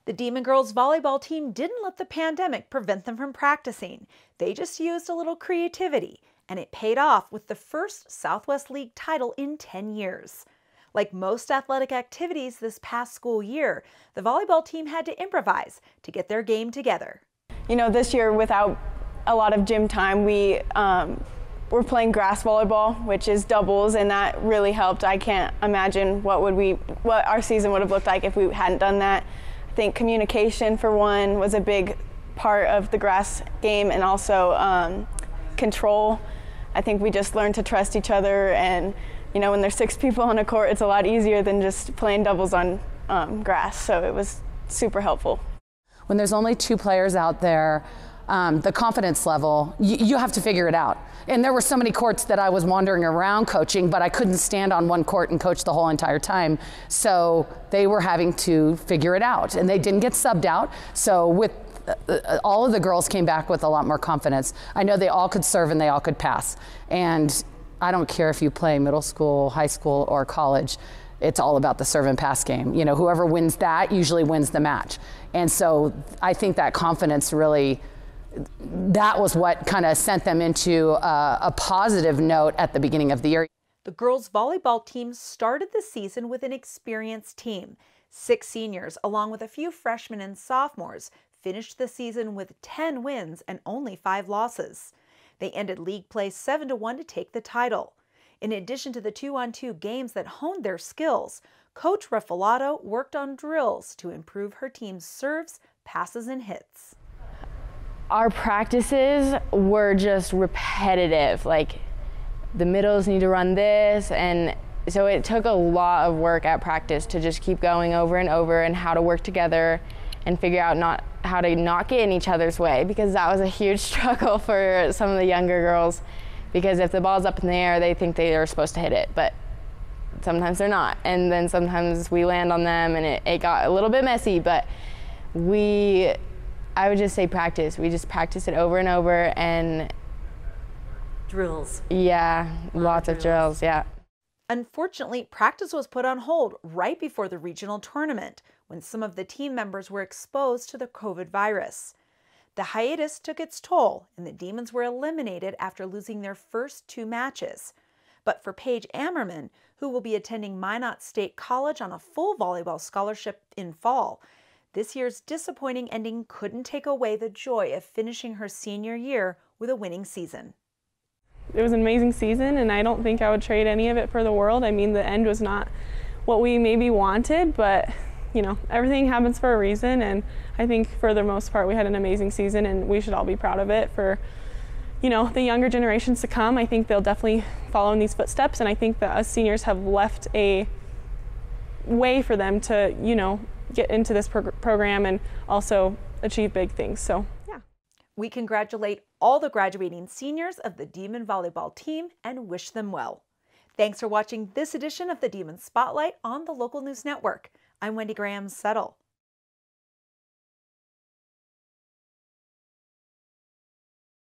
The Demon Girls volleyball team didn't let the pandemic prevent them from practicing. They just used a little creativity, and it paid off with the first Southwest League title in 10 years. Like most athletic activities this past school year, the volleyball team had to improvise to get their game together. You know, this year without a lot of gym time, we're playing grass volleyball, which is doubles, and that really helped. I can't imagine what our season would have looked like if we hadn't done that. I think communication, for one, was a big part of the grass game, and also control. I think we just learned to trust each other, and you know, when there's 6 people on a court, it's a lot easier than just playing doubles on grass, so it was super helpful. When there's only 2 players out there, the confidence level, you have to figure it out. And there were so many courts that I was wandering around coaching, but I couldn't stand on one court and coach the whole entire time. So they were having to figure it out, and they didn't get subbed out. So with all of the girls came back with a lot more confidence. I know they all could serve and they all could pass. And I don't care if you play middle school, high school, or college. It's all about the serve and pass game. You know, whoever wins that usually wins the match. And so I think that confidence really, that was what kind of sent them into a positive note at the beginning of the year. The girls volleyball team started the season with an experienced team. 6 seniors, along with a few freshmen and sophomores, finished the season with 10 wins and only 5 losses. They ended league play 7-1 to take the title. In addition to the 2-on-2 games that honed their skills, Coach Refalato worked on drills to improve her team's serves, passes, and hits. Our practices were just repetitive, like the middles need to run this, and so it took a lot of work at practice to just keep going over and over and how to work together and figure out how to not get in each other's way, because that was a huge struggle for some of the younger girls, because if the ball's up in the air, they think they are supposed to hit it, but sometimes they're not. And then sometimes we land on them and it got a little bit messy, but I would just say practice. We just practice it over and over, and Drills. Yeah, lots of drills, yeah. Unfortunately, practice was put on hold right before the regional tournament, when some of the team members were exposed to the COVID virus. The hiatus took its toll, and the Demons were eliminated after losing their first 2 matches. But for Paige Ammerman, who will be attending Minot State College on a full volleyball scholarship in fall, this year's disappointing ending couldn't take away the joy of finishing her senior year with a winning season. It was an amazing season, and I don't think I would trade any of it for the world. I mean, the end was not what we maybe wanted, but you know, everything happens for a reason, and I think for the most part we had an amazing season, and we should all be proud of it. For, you know, the younger generations to come, I think they'll definitely follow in these footsteps, and I think that us seniors have left a way for them to, you know, get into this program and also achieve big things. So yeah. We congratulate all the graduating seniors of the Demon volleyball team and wish them well. Thanks for watching this edition of the Demon Spotlight on the Local News Network. I'm Wendy Graham Settle.